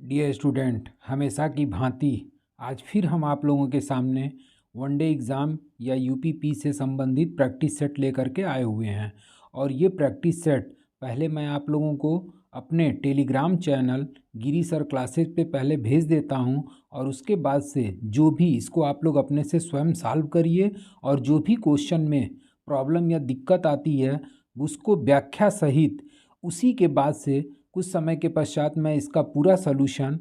Dear student, हमेशा की भांति आज फिर हम आप लोगों के सामने वनडे एग्ज़ाम या यूपीपी से संबंधित प्रैक्टिस सेट लेकर के आए हुए हैं। और ये प्रैक्टिस सेट पहले मैं आप लोगों को अपने टेलीग्राम चैनल गिरी सर क्लासेस पे पहले भेज देता हूँ, और उसके बाद से जो भी इसको आप लोग अपने से स्वयं सॉल्व करिए, और जो भी क्वेश्चन में प्रॉब्लम या दिक्कत आती है उसको व्याख्या सहित उसी के बाद से कुछ समय के पश्चात मैं इसका पूरा सलूशन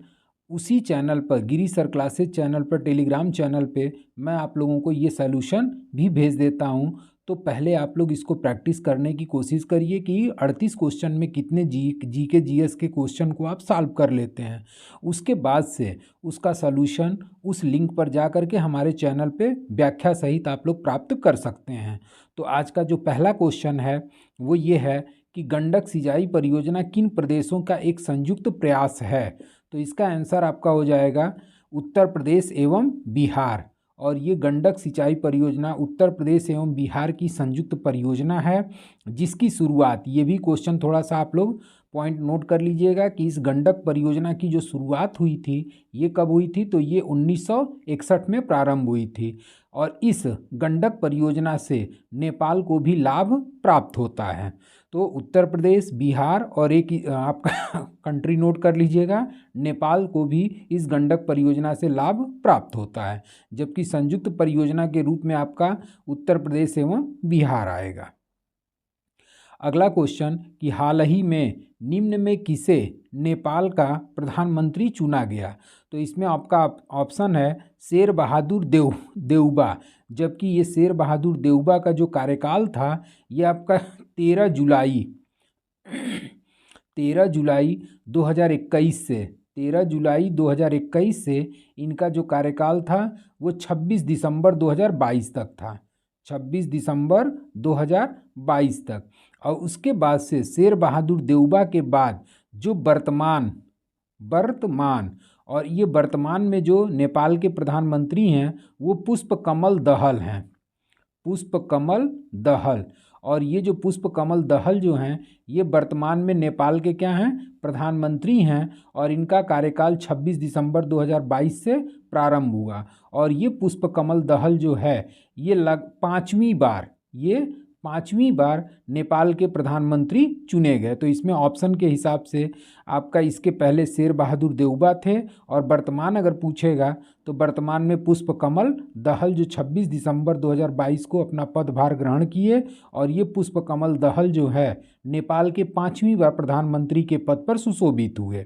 उसी चैनल पर, गिरी सर क्लासेस चैनल पर, टेलीग्राम चैनल पे मैं आप लोगों को ये सलूशन भी भेज देता हूँ। तो पहले आप लोग इसको प्रैक्टिस करने की कोशिश करिए कि 38 क्वेश्चन में कितने जी के जीएस के क्वेश्चन को आप सॉल्व कर लेते हैं। उसके बाद से उसका सलूशन उस लिंक पर जा कर के हमारे चैनल पे व्याख्या सहित आप लोग प्राप्त कर सकते हैं। तो आज का जो पहला क्वेश्चन है वो ये है कि गंडक सिंचाई परियोजना किन प्रदेशों का एक संयुक्त प्रयास है। तो इसका आंसर आपका हो जाएगा उत्तर प्रदेश एवं बिहार। और ये गंडक सिंचाई परियोजना उत्तर प्रदेश एवं बिहार की संयुक्त परियोजना है, जिसकी शुरुआत, ये भी क्वेश्चन थोड़ा सा आप लोग पॉइंट नोट कर लीजिएगा कि इस गंडक परियोजना की जो शुरुआत हुई थी ये कब हुई थी, तो ये 1961 में प्रारंभ हुई थी। और इस गंडक परियोजना से नेपाल को भी लाभ प्राप्त होता है। तो उत्तर प्रदेश, बिहार और एक आपका कंट्री नोट कर लीजिएगा, नेपाल को भी इस गंडक परियोजना से लाभ प्राप्त होता है, जबकि संयुक्त परियोजना के रूप में आपका उत्तर प्रदेश एवं बिहार आएगा। अगला क्वेश्चन कि हाल ही में निम्न में किसे नेपाल का प्रधानमंत्री चुना गया। तो इसमें आपका ऑप्शन है शेर बहादुर देउबा, जबकि ये शेर बहादुर देउबा का जो कार्यकाल था ये आपका 13 जुलाई 2021 से इनका जो कार्यकाल था वो 26 दिसंबर 2022 तक था, 26 दिसंबर 2022 तक। और उसके बाद से शेर बहादुर देउबा के बाद जो वर्तमान और ये वर्तमान में जो नेपाल के प्रधानमंत्री हैं वो पुष्पकमल दहल हैं, पुष्पकमल दहल। और ये जो पुष्पकमल दहल जो हैं ये वर्तमान में नेपाल के क्या हैं, प्रधानमंत्री हैं। और इनका कार्यकाल 26 दिसंबर 2022 से प्रारंभ हुआ। और ये पुष्पकमल दहल जो है ये पांचवी बार नेपाल के प्रधानमंत्री चुने गए। तो इसमें ऑप्शन के हिसाब से आपका इसके पहले शेर बहादुर देउबा थे, और वर्तमान अगर पूछेगा तो वर्तमान में पुष्पकमल दहल जो 26 दिसंबर 2022 को अपना पदभार ग्रहण किए। और ये पुष्पकमल दहल जो है नेपाल के 5वीं बार प्रधानमंत्री के पद पर सुशोभित हुए।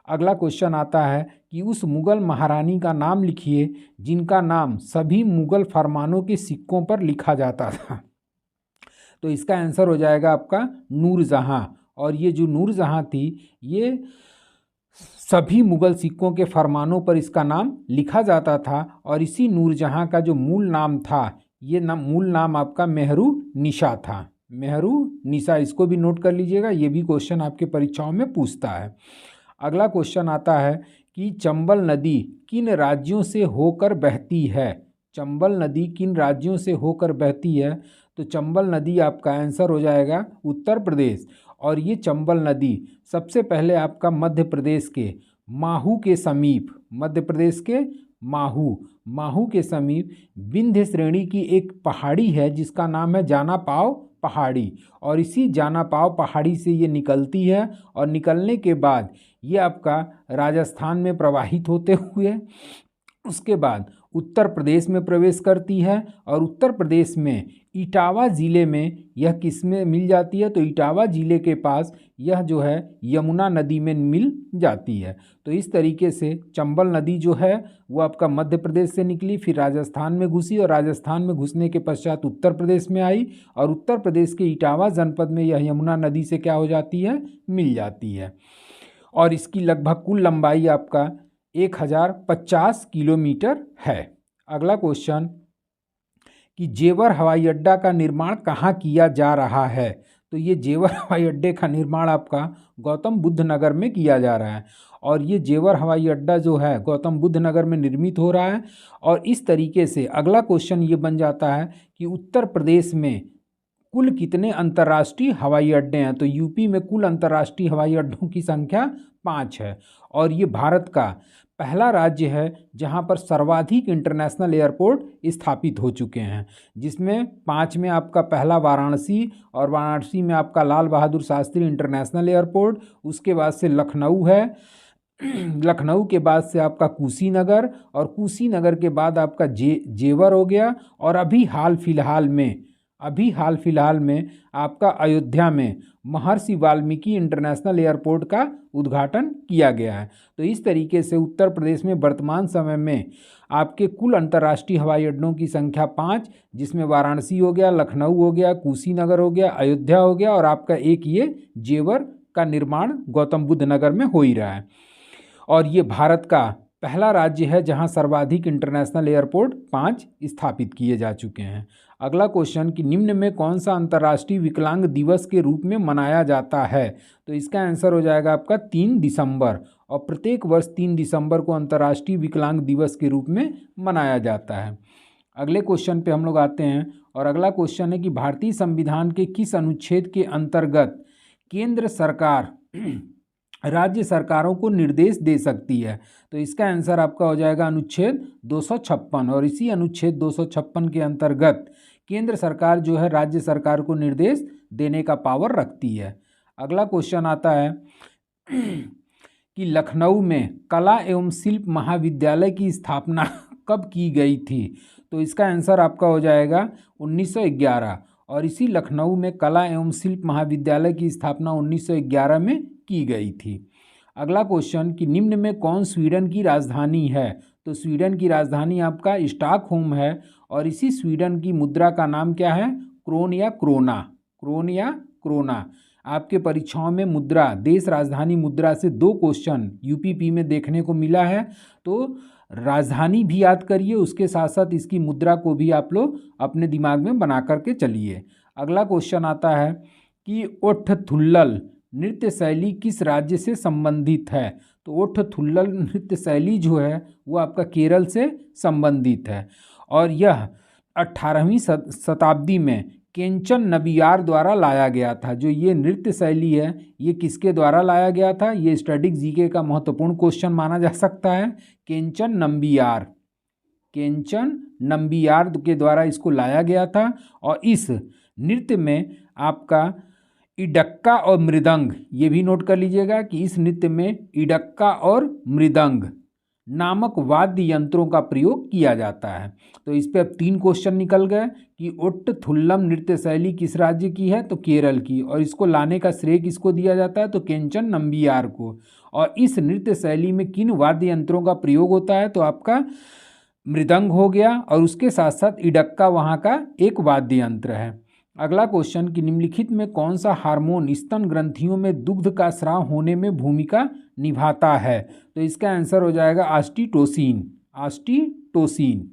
अगला क्वेश्चन आता है कि उस मुगल महारानी का नाम लिखिए जिनका नाम सभी मुगल फरमानों के सिक्कों पर लिखा जाता था। तो इसका आंसर हो जाएगा आपका नूरजहां। और ये जो नूरजहां थी ये सभी मुगल सिक्कों के फरमानों पर इसका नाम लिखा जाता था। और इसी नूरजहां का जो मूल नाम था ये मूल नाम आपका मेहरू निशा था, मेहरू निशा। इसको भी नोट कर लीजिएगा, ये भी क्वेश्चन आपके परीक्षाओं में पूछता है। अगला क्वेश्चन आता है कि चंबल नदी किन राज्यों से होकर बहती है। चंबल नदी किन राज्यों से होकर बहती है। तो चंबल नदी आपका आंसर हो जाएगा उत्तर प्रदेश। और ये चंबल नदी सबसे पहले आपका मध्य प्रदेश के माहू के समीप, मध्य प्रदेश के माहू के समीप विंध्य श्रेणी की एक पहाड़ी है जिसका नाम है जाना पाव पहाड़ी। और इसी जाना पाव पहाड़ी से ये निकलती है, और निकलने के बाद ये आपका राजस्थान में प्रवाहित होते हुए उसके बाद उत्तर प्रदेश में प्रवेश करती है। और उत्तर प्रदेश में इटावा ज़िले में यह किस में मिल जाती है, तो इटावा ज़िले के पास यह जो है यमुना नदी में मिल जाती है। तो इस तरीके से चंबल नदी जो है वो आपका मध्य प्रदेश से निकली, फिर राजस्थान में घुसी, और राजस्थान में घुसने के पश्चात उत्तर प्रदेश में आई, और उत्तर प्रदेश के इटावा जनपद में यह यमुना नदी से क्या हो जाती है, मिल जाती है। और इसकी लगभग कुल लंबाई आपका 1050 किलोमीटर है। अगला क्वेश्चन कि जेवर हवाई अड्डा का निर्माण कहाँ किया जा रहा है। तो ये जेवर हवाई अड्डे का निर्माण आपका गौतम बुद्ध नगर में किया जा रहा है। और ये जेवर हवाई अड्डा जो है गौतम बुद्ध नगर में निर्मित हो रहा है। और इस तरीके से अगला क्वेश्चन ये बन जाता है कि उत्तर प्रदेश में कुल कितने अंतर्राष्ट्रीय हवाई अड्डे हैं। तो यूपी में कुल अंतर्राष्ट्रीय हवाई अड्डों की संख्या 5 है। और ये भारत का पहला राज्य है जहां पर सर्वाधिक इंटरनेशनल एयरपोर्ट स्थापित हो चुके हैं, जिसमें 5 में आपका पहला वाराणसी, और वाराणसी में आपका लाल बहादुर शास्त्री इंटरनेशनल एयरपोर्ट, उसके बाद से लखनऊ है, लखनऊ के बाद से आपका कुशीनगर, और कुशीनगर के बाद आपका जेवर हो गया, और अभी हाल फिलहाल में आपका अयोध्या में महर्षि वाल्मीकि इंटरनेशनल एयरपोर्ट का उद्घाटन किया गया है। तो इस तरीके से उत्तर प्रदेश में वर्तमान समय में आपके कुल अंतर्राष्ट्रीय हवाई अड्डों की संख्या 5, जिसमें वाराणसी हो गया, लखनऊ हो गया, कुशीनगर हो गया, अयोध्या हो गया, और आपका एक ये जेवर का निर्माण गौतम बुद्ध नगर में हो ही रहा है। और ये भारत का पहला राज्य है जहां सर्वाधिक इंटरनेशनल एयरपोर्ट 5 स्थापित किए जा चुके हैं। अगला क्वेश्चन कि निम्न में कौन सा अंतर्राष्ट्रीय विकलांग दिवस के रूप में मनाया जाता है? तो इसका आंसर हो जाएगा आपका 3 दिसंबर, और प्रत्येक वर्ष 3 दिसंबर को अंतर्राष्ट्रीय विकलांग दिवस के रूप में मनाया जाता है। अगले क्वेश्चन पे हम लोग आते हैं, और अगला क्वेश्चन है कि भारतीय संविधान के किस अनुच्छेद के अंतर्गत केंद्र सरकार राज्य सरकारों को निर्देश दे सकती है? तो इसका आंसर आपका हो जाएगा अनुच्छेद 256, और इसी अनुच्छेद 256 के अंतर्गत केंद्र सरकार जो है राज्य सरकार को निर्देश देने का पावर रखती है। अगला क्वेश्चन आता है कि लखनऊ में कला एवं शिल्प महाविद्यालय की स्थापना कब की गई थी? तो इसका आंसर आपका हो जाएगा 1911, और इसी लखनऊ में कला एवं शिल्प महाविद्यालय की स्थापना 1911 में की गई थी। अगला क्वेश्चन कि निम्न में कौन स्वीडन की राजधानी है? तो स्वीडन की राजधानी आपका स्टॉकहोम है, और इसी स्वीडन की मुद्रा का नाम क्या है? क्रोन या क्रोना, क्रोन या क्रोना। आपके परीक्षाओं में मुद्रा, देश राजधानी मुद्रा से 2 क्वेश्चन यूपीपी में देखने को मिला है, तो राजधानी भी याद करिए, उसके साथ साथ इसकी मुद्रा को भी आप लोग अपने दिमाग में बना करके चलिए। अगला क्वेश्चन आता है कि ओठथुल्लल नृत्य शैली किस राज्य से संबंधित है? तो ओठथुल्लल नृत्य शैली जो है वो आपका केरल से संबंधित है, और यह 18वीं शताब्दी में केंचन नबियार द्वारा लाया गया था। जो ये नृत्य शैली है ये किसके द्वारा लाया गया था? ये स्टैटिक जीके का महत्वपूर्ण क्वेश्चन माना जा सकता है। केंचन नंबियार के द्वारा इसको लाया गया था, और इस नृत्य में आपका इडक्का और मृदंग, ये भी नोट कर लीजिएगा कि इस नृत्य में इडक्का और मृदंग नामक वाद्य यंत्रों का प्रयोग किया जाता है। तो इस पे अब 3 क्वेश्चन निकल गए कि ओट्टथुल्लम नृत्य शैली किस राज्य की है? तो केरल की, और इसको लाने का श्रेय किसको दिया जाता है? तो केंचन नंबियार को। और इस नृत्य शैली में किन वाद्य यंत्रों का प्रयोग होता है? तो आपका मृदंग हो गया, और उसके साथ साथ इडक्का वहाँ का एक वाद्य यंत्र है। अगला क्वेश्चन कि निम्नलिखित में कौन सा हार्मोन स्तन ग्रंथियों में दुग्ध का स्राव होने में भूमिका निभाता है? तो इसका आंसर हो जाएगा ऑस्टिटोसिन।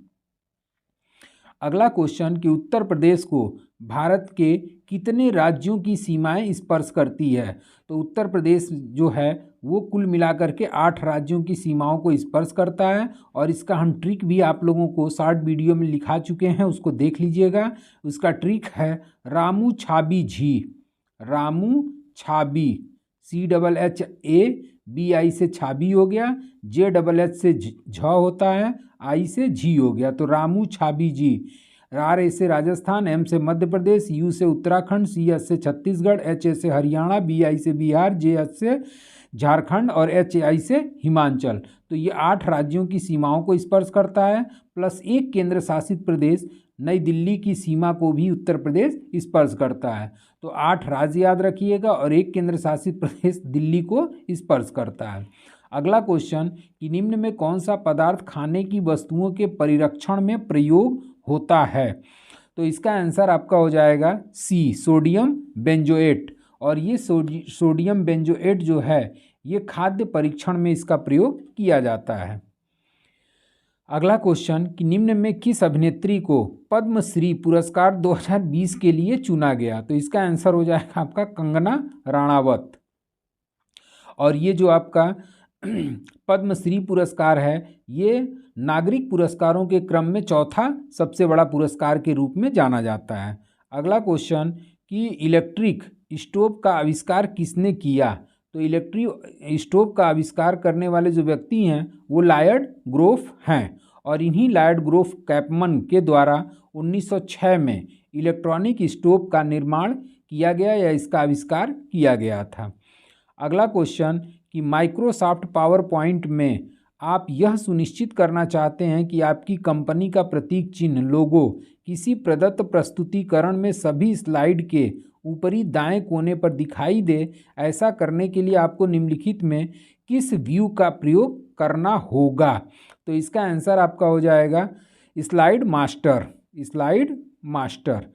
अगला क्वेश्चन कि उत्तर प्रदेश को भारत के कितने राज्यों की सीमाएं स्पर्श करती है? तो उत्तर प्रदेश जो है वो कुल मिलाकर के 8 राज्यों की सीमाओं को स्पर्श करता है, और इसका हम ट्रिक भी आप लोगों को शॉर्ट वीडियो में लिखा चुके हैं, उसको देख लीजिएगा। उसका ट्रिक है रामू छाबी झी, रामू छाबी, CHHABI से छाबी हो गया, JHH से झ होता है, आई से झी हो गया, तो रामू छाबी जी। R से राजस्थान, M से मध्य प्रदेश, U से उत्तराखंड, CH से छत्तीसगढ़, HA से हरियाणा, BI से बिहार, JH से झारखंड, और HI से हिमाचल। तो ये 8 राज्यों की सीमाओं को स्पर्श करता है, प्लस एक केंद्र शासित प्रदेश नई दिल्ली की सीमा को भी उत्तर प्रदेश स्पर्श करता है। तो 8 राज्य याद रखिएगा, और एक केंद्र शासित प्रदेश दिल्ली को स्पर्श करता है। अगला क्वेश्चन कि निम्न में कौन सा पदार्थ खाने की वस्तुओं के परिरक्षण में प्रयोग होता है? तो इसका आंसर आपका हो जाएगा C, सोडियम बेंजोएट। और ये सोडियम बेंजोएट जो है ये खाद्य परीक्षण में इसका प्रयोग किया जाता है। अगला क्वेश्चन कि निम्न में किस अभिनेत्री को पद्मश्री पुरस्कार 2020 के लिए चुना गया? तो इसका आंसर हो जाएगा आपका कंगना राणावत। और ये जो आपका पद्मश्री पुरस्कार है ये नागरिक पुरस्कारों के क्रम में चौथा सबसे बड़ा पुरस्कार के रूप में जाना जाता है। अगला क्वेश्चन कि इलेक्ट्रिक स्टोव का आविष्कार किसने किया? तो इलेक्ट्रिक स्टोव का आविष्कार करने वाले जो व्यक्ति हैं वो लॉयड ग्रोफ हैं, और इन्हीं लॉयड ग्रोफ कैपमन के द्वारा 1906 में इलेक्ट्रॉनिक स्टोव का निर्माण किया गया या इसका आविष्कार किया गया था। अगला क्वेश्चन कि माइक्रोसॉफ्ट पावर पॉइंट में आप यह सुनिश्चित करना चाहते हैं कि आपकी कंपनी का प्रतीक चिन्ह लोगो किसी प्रदत्त प्रस्तुतिकरण में सभी स्लाइड के ऊपरी दाएं कोने पर दिखाई दे। ऐसा करने के लिए आपको निम्नलिखित में किस व्यू का प्रयोग करना होगा? तो इसका आंसर आपका हो जाएगा स्लाइड मास्टर, स्लाइड मास्टर।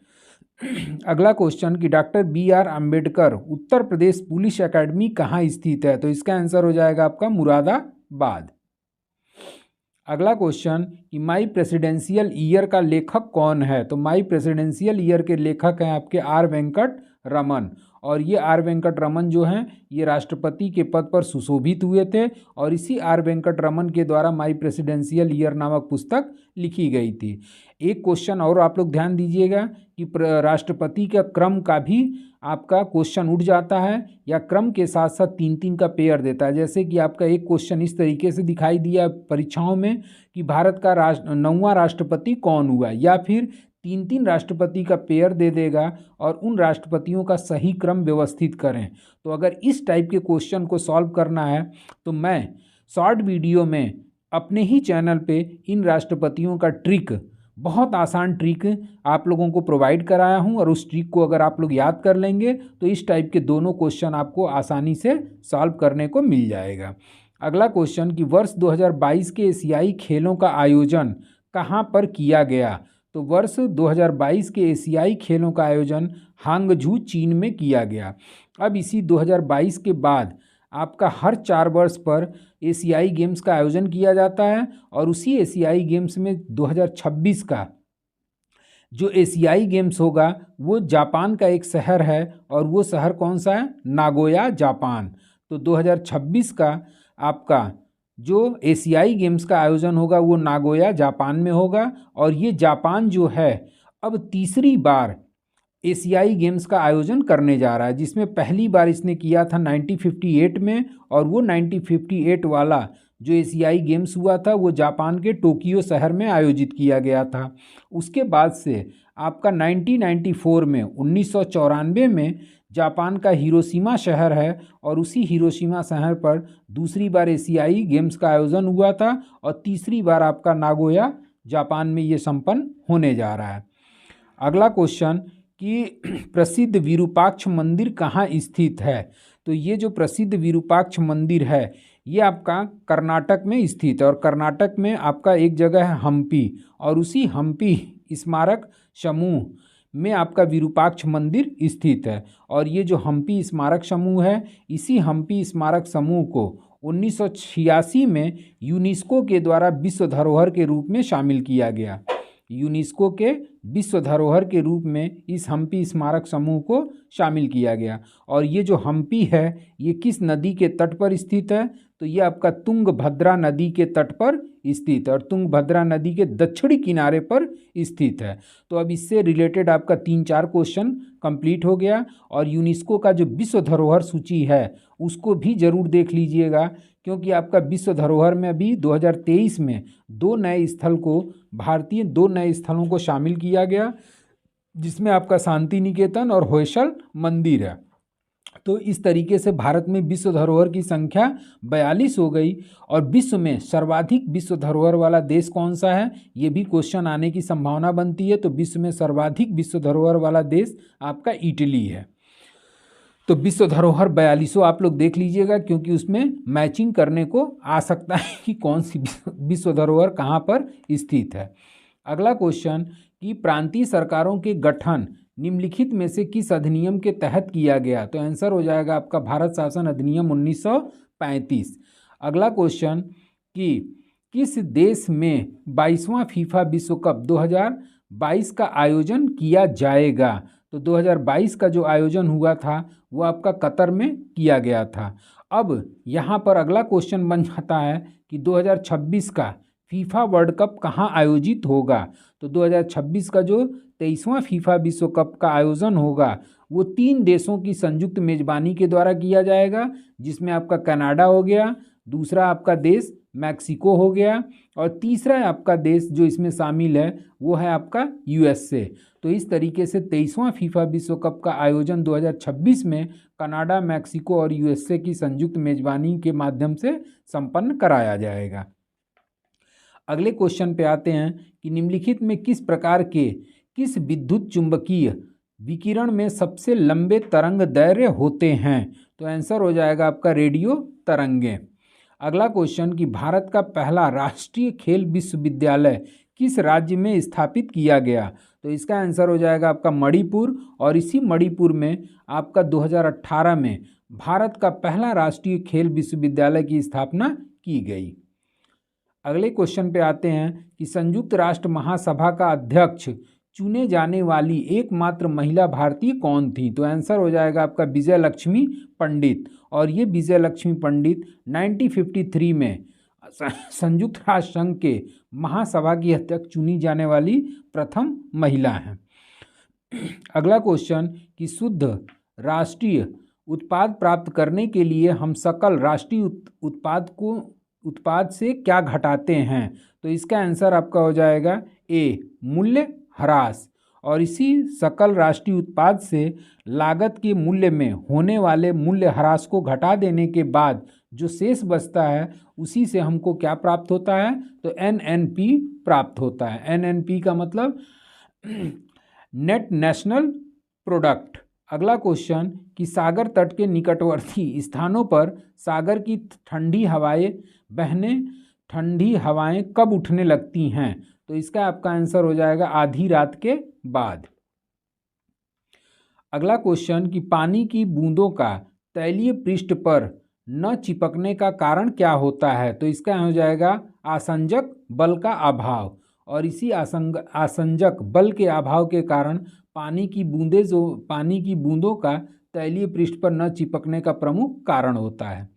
अगला क्वेश्चन कि doctor BR Ambedkar Uttar Pradesh police academy कहाँ स्थित है? तो इसका आंसर हो जाएगा आपका मुरादाबाद। अगला क्वेश्चन कि माई प्रेसिडेंशियल ईयर का लेखक कौन है? तो माई प्रेसिडेंशियल ईयर के लेखक हैं आपके R वेंकट रमन, और ये R वेंकट रमन जो हैं ये राष्ट्रपति के पद पर सुशोभित हुए थे, और इसी R वेंकट रमन के द्वारा माई प्रेसिडेंशियल ईयर नामक पुस्तक लिखी गई थी। एक क्वेश्चन और आप लोग ध्यान दीजिएगा कि राष्ट्रपति का क्रम का भी आपका क्वेश्चन उठ जाता है, या क्रम के साथ साथ 3-3 का पेयर देता है। जैसे कि आपका एक क्वेश्चन इस तरीके से दिखाई दिया परीक्षाओं में कि भारत का 9वां राष्ट्रपति कौन हुआ, या फिर 3-3 राष्ट्रपति का पेयर दे देगा और उन राष्ट्रपतियों का सही क्रम व्यवस्थित करें। तो अगर इस टाइप के क्वेश्चन को सॉल्व करना है तो मैं शॉर्ट वीडियो में अपने ही चैनल पे इन राष्ट्रपतियों का ट्रिक, बहुत आसान ट्रिक आप लोगों को प्रोवाइड कराया हूं, और उस ट्रिक को अगर आप लोग याद कर लेंगे तो इस टाइप के दोनों क्वेश्चन आपको आसानी से सॉल्व करने को मिल जाएगा। अगला क्वेश्चन कि वर्ष 2022 के एशियाई खेलों का आयोजन कहां पर किया गया? तो वर्ष 2022 के एशियाई खेलों का आयोजन हांगझू चीन में किया गया। अब इसी 2022 के बाद आपका हर 4 वर्ष पर एशियाई गेम्स का आयोजन किया जाता है, और उसी एशियाई गेम्स में 2026 का जो एशियाई गेम्स होगा वो जापान का एक शहर है, और वो शहर कौन सा है? Nagoya, Japan. तो 2026 का आपका जो एशियाई गेम्स का आयोजन होगा वो नागोया, जापान में होगा, और ये जापान जो है अब तीसरी बार एशियाई गेम्स का आयोजन करने जा रहा है, जिसमें पहली बार इसने किया था 1958 में, और वो 1958 वाला जो एशियाई गेम्स हुआ था वो जापान के टोक्यो शहर में आयोजित किया गया था। उसके बाद से आपका 1994 में 1994 में जापान का हिरोशिमा शहर है, और उसी हिरोशिमा शहर पर दूसरी बार एशियाई गेम्स का आयोजन हुआ था, और तीसरी बार आपका नागोया, जापान में ये संपन्न होने जा रहा है। अगला क्वेश्चन कि प्रसिद्ध विरूपाक्ष मंदिर कहाँ स्थित है? तो ये जो प्रसिद्ध विरूपाक्ष मंदिर है ये आपका कर्नाटक में स्थित है, और कर्नाटक में आपका एक जगह है हम्पी, और उसी हम्पी स्मारक समूह में आपका विरूपाक्ष मंदिर स्थित है। और ये जो हम्पी स्मारक समूह है, इसी हम्पी स्मारक समूह को 1986 में यूनेस्को के द्वारा विश्व धरोहर के रूप में शामिल किया गया। यूनेस्को के विश्व धरोहर के रूप में इस हम्पी स्मारक समूह को शामिल किया गया। और ये जो हम्पी है ये किस नदी के तट पर स्थित है? तो ये आपका तुंगभद्रा नदी के तट पर स्थित है, और तुंगभद्रा नदी के दक्षिणी किनारे पर स्थित है। तो अब इससे रिलेटेड आपका 3-4 क्वेश्चन कंप्लीट हो गया। और यूनेस्को का जो विश्व धरोहर सूची है उसको भी ज़रूर देख लीजिएगा, क्योंकि आपका विश्व धरोहर में अभी 2023 में 2 नए स्थलों को शामिल किया गया, जिसमें आपका शांति निकेतन और होयसल मंदिर है। तो इस तरीके से भारत में विश्व धरोहर की संख्या 42 हो गई। और विश्व में सर्वाधिक विश्व धरोहर वाला देश कौन सा है, ये भी क्वेश्चन आने की संभावना बनती है। तो विश्व में सर्वाधिक विश्व धरोहर वाला देश आपका इटली है। तो विश्व धरोहर 42 आप लोग देख लीजिएगा, क्योंकि उसमें मैचिंग करने को आ सकता है कि कौन सी विश्व धरोहर कहाँ पर स्थित है। अगला क्वेश्चन कि प्रांतीय सरकारों के गठन निम्नलिखित में से किस अधिनियम के तहत किया गया? तो आंसर हो जाएगा आपका भारत शासन अधिनियम 1935। अगला क्वेश्चन कि किस देश में 22वां फीफा विश्व कप 2022 का आयोजन किया जाएगा? तो 2022 का जो आयोजन हुआ था वो आपका कतर में किया गया था। अब यहाँ पर अगला क्वेश्चन बन जाता है कि 2026 का फीफा वर्ल्ड कप कहाँ आयोजित होगा? तो 2026 का जो 23वां फीफा विश्व कप का आयोजन होगा वो 3 देशों की संयुक्त मेजबानी के द्वारा किया जाएगा, जिसमें आपका कनाडा हो गया, दूसरा आपका देश मैक्सिको हो गया और तीसरा आपका देश जो इसमें शामिल है वो है आपका यूएसए। तो इस तरीके से 23वां फीफा विश्व कप का आयोजन 2026 में कनाडा, मैक्सिको और यूएसए की संयुक्त मेजबानी के माध्यम से संपन्न कराया जाएगा। अगले क्वेश्चन पे आते हैं कि निम्नलिखित में किस विद्युत चुंबकीय विकिरण में सबसे लंबे तरंग दैर्घ्य होते हैं? तो आंसर हो जाएगा आपका रेडियो तरंगे। अगला क्वेश्चन कि भारत का पहला राष्ट्रीय खेल विश्वविद्यालय किस राज्य में स्थापित किया गया? तो इसका आंसर हो जाएगा आपका मणिपुर, और इसी मणिपुर में आपका 2018 में भारत का पहला राष्ट्रीय खेल विश्वविद्यालय की स्थापना की गई। अगले क्वेश्चन पे आते हैं कि संयुक्त राष्ट्र महासभा का अध्यक्ष चुने जाने वाली एकमात्र महिला भारतीय कौन थी? तो आंसर हो जाएगा आपका विजय लक्ष्मी पंडित, और ये विजय लक्ष्मी पंडित 1953 में संयुक्त राष्ट्र संघ के महासभा की अध्यक्ष चुनी जाने वाली प्रथम महिला हैं। अगला क्वेश्चन कि शुद्ध राष्ट्रीय उत्पाद प्राप्त करने के लिए हम सकल राष्ट्रीय उत्पाद से क्या घटाते हैं? तो इसका आंसर आपका हो जाएगा ए मूल्य ह्रास, और इसी सकल राष्ट्रीय उत्पाद से लागत के मूल्य में होने वाले मूल्य ह्रास को घटा देने के बाद जो शेष बचता है उसी से हमको क्या प्राप्त होता है? तो एनएनपी प्राप्त होता है। एनएनपी का मतलब नेट नेशनल प्रोडक्ट। अगला क्वेश्चन कि सागर तट के निकटवर्ती स्थानों पर सागर की ठंडी हवाएं कब उठने लगती हैं? तो इसका आपका आंसर हो जाएगा आधी रात के बाद। अगला क्वेश्चन कि पानी की बूंदों का तैलीय पृष्ठ पर न चिपकने का कारण क्या होता है? तो इसका हो जाएगा आसंजक बल का अभाव, और इसी आसंजक बल के अभाव के कारण पानी की बूंदों का तैलीय पृष्ठ पर न चिपकने का प्रमुख कारण होता है।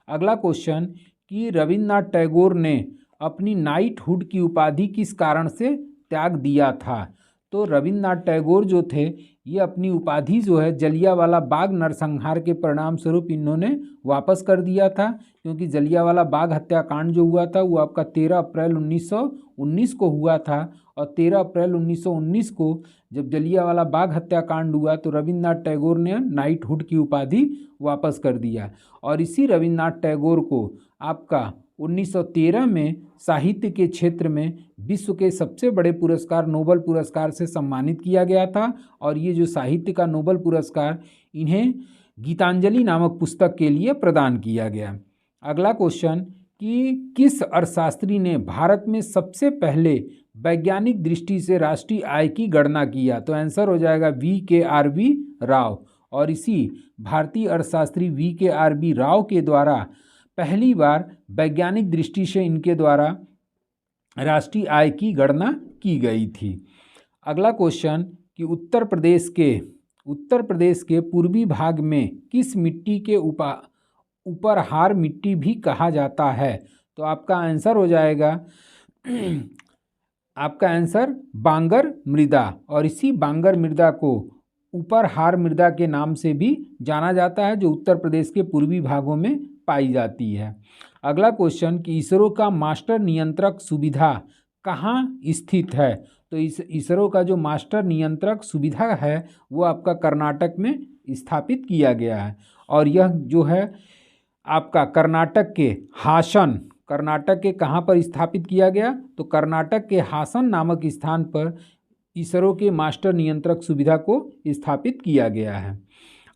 अगला क्वेश्चन कि रविन्द्रनाथ टैगोर ने अपनी नाइटहुड की उपाधि किस कारण से त्याग दिया था? तो रविन्द्रनाथ टैगोर जो थे ये अपनी उपाधि जो है जलियांवाला बाग नरसंहार के परिणाम स्वरूप इन्होंने वापस कर दिया था, क्योंकि जलियांवाला बाग हत्याकांड जो हुआ था वो आपका 13 अप्रैल 1919 को हुआ था, और 13 अप्रैल 1919 को जब जलियांवाला बाग हत्याकांड हुआ तो रविन्द्रनाथ टैगोर ने नाइटहुड की उपाधि वापस कर दिया, और इसी रविन्द्रनाथ टैगोर को आपका 1913 में साहित्य के क्षेत्र में विश्व के सबसे बड़े पुरस्कार नोबल पुरस्कार से सम्मानित किया गया था, और ये जो साहित्य का नोबल पुरस्कार इन्हें गीतांजलि नामक पुस्तक के लिए प्रदान किया गया। अगला क्वेश्चन कि किस अर्थशास्त्री ने भारत में सबसे पहले वैज्ञानिक दृष्टि से राष्ट्रीय आय की गणना किया? तो आंसर हो जाएगा VKRB राव, और इसी भारतीय अर्थशास्त्री VKRB राव के द्वारा पहली बार वैज्ञानिक दृष्टि से इनके द्वारा राष्ट्रीय आय की गणना की गई थी। अगला क्वेश्चन कि उत्तर प्रदेश के पूर्वी भाग में किस मिट्टी के ऊपर हार मिट्टी भी कहा जाता है? तो आपका आंसर हो जाएगा आपका आंसर बांगर मृदा, और इसी बांगर मृदा को ऊपर हार मृदा के नाम से भी जाना जाता है, जो उत्तर प्रदेश के पूर्वी भागों में पाई जाती है। अगला क्वेश्चन कि इसरो का मास्टर नियंत्रक सुविधा कहाँ स्थित है? तो इस इसरो का जो मास्टर नियंत्रक सुविधा है वो आपका कर्नाटक में स्थापित किया गया है, और यह जो है आपका कर्नाटक के कहाँ पर स्थापित किया गया? तो कर्नाटक के हासन नामक स्थान पर इसरो के मास्टर नियंत्रक सुविधा को स्थापित किया गया है।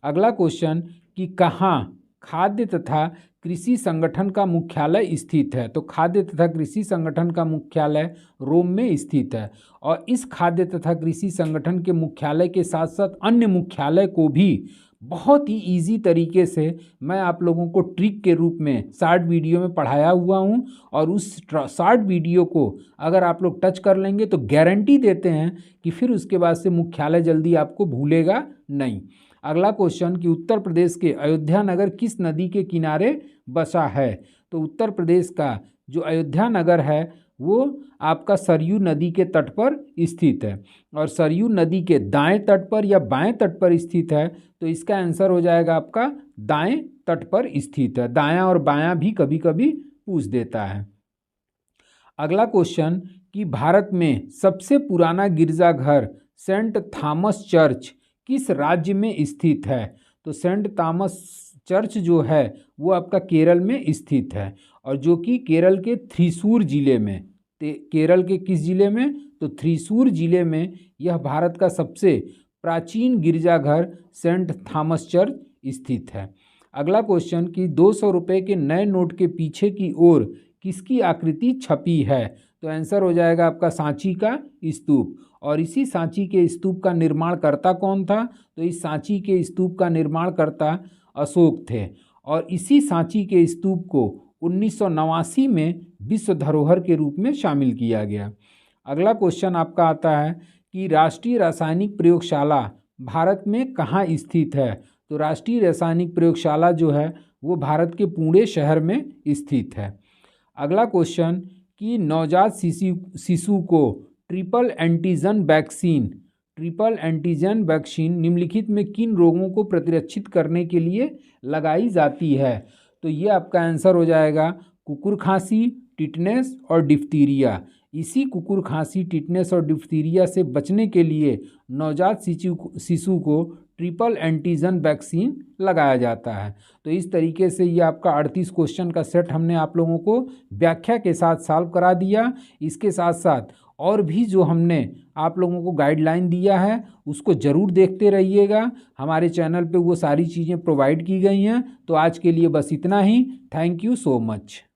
अगला क्वेश्चन कि कहाँ खाद्य तथा कृषि संगठन का मुख्यालय स्थित है? तो खाद्य तथा कृषि संगठन का मुख्यालय रोम में स्थित है, और इस खाद्य तथा कृषि संगठन के मुख्यालय के साथ साथ अन्य मुख्यालय को भी बहुत ही इजी तरीके से मैं आप लोगों को ट्रिक के रूप में शॉर्ट वीडियो में पढ़ाया हुआ हूं, और उस शॉर्ट वीडियो को अगर आप लोग टच कर लेंगे तो गारंटी देते हैं कि फिर उसके बाद से मुख्यालय जल्दी आपको भूलेगा नहीं। अगला क्वेश्चन कि उत्तर प्रदेश के अयोध्या नगर किस नदी के किनारे बसा है? तो उत्तर प्रदेश का जो अयोध्या नगर है वो आपका सरयू नदी के तट पर स्थित है। और सरयू नदी के दाएं तट पर या बाएं तट पर स्थित है, तो इसका आंसर हो जाएगा आपका दाएं तट पर स्थित है। दायां और बायां भी कभी कभी पूछ देता है। अगला क्वेश्चन कि भारत में सबसे पुराना गिरजाघर सेंट थॉमस चर्च किस राज्य में स्थित है? तो सेंट थॉमस चर्च जो है वो आपका केरल में स्थित है, और जो कि केरल के थ्रिसूर जिले में, केरल के किस जिले में? तो थ्रिसूर जिले में यह भारत का सबसे प्राचीन गिरजाघर सेंट थॉमस चर्च स्थित है। अगला क्वेश्चन कि 200 रुपये के नए नोट के पीछे की ओर किसकी आकृति छपी है? तो आंसर हो जाएगा आपका सांची का स्तूप। और इसी सांची के स्तूप का निर्माणकर्ता कौन था? तो इस सांची के स्तूप का निर्माणकर्ता अशोक थे, और इसी सांची के स्तूप को 1989 में विश्व धरोहर के रूप में शामिल किया गया। अगला क्वेश्चन आपका आता है कि राष्ट्रीय रासायनिक प्रयोगशाला भारत में कहाँ स्थित है? तो राष्ट्रीय रासायनिक प्रयोगशाला जो है वो भारत के पुणे शहर में स्थित है। अगला क्वेश्चन कि नवजात शिशु को ट्रिपल एंटीजन वैक्सीन निम्नलिखित में किन रोगों को प्रतिरक्षित करने के लिए लगाई जाती है? तो ये आपका आंसर हो जाएगा कुकुर खांसी, टिटनेस और डिप्थीरिया। इसी कुकुर खांसी, टिटनेस और डिप्थीरिया से बचने के लिए नवजात शिशु को ट्रिपल एंटीजन वैक्सीन लगाया जाता है। तो इस तरीके से ये आपका 38 क्वेश्चन का सेट हमने आप लोगों को व्याख्या के साथ सॉल्व करा दिया। इसके साथ साथ और भी जो हमने आप लोगों को गाइडलाइन दिया है उसको ज़रूर देखते रहिएगा। हमारे चैनल पे वो सारी चीज़ें प्रोवाइड की गई हैं। तो आज के लिए बस इतना ही। Thank you so much.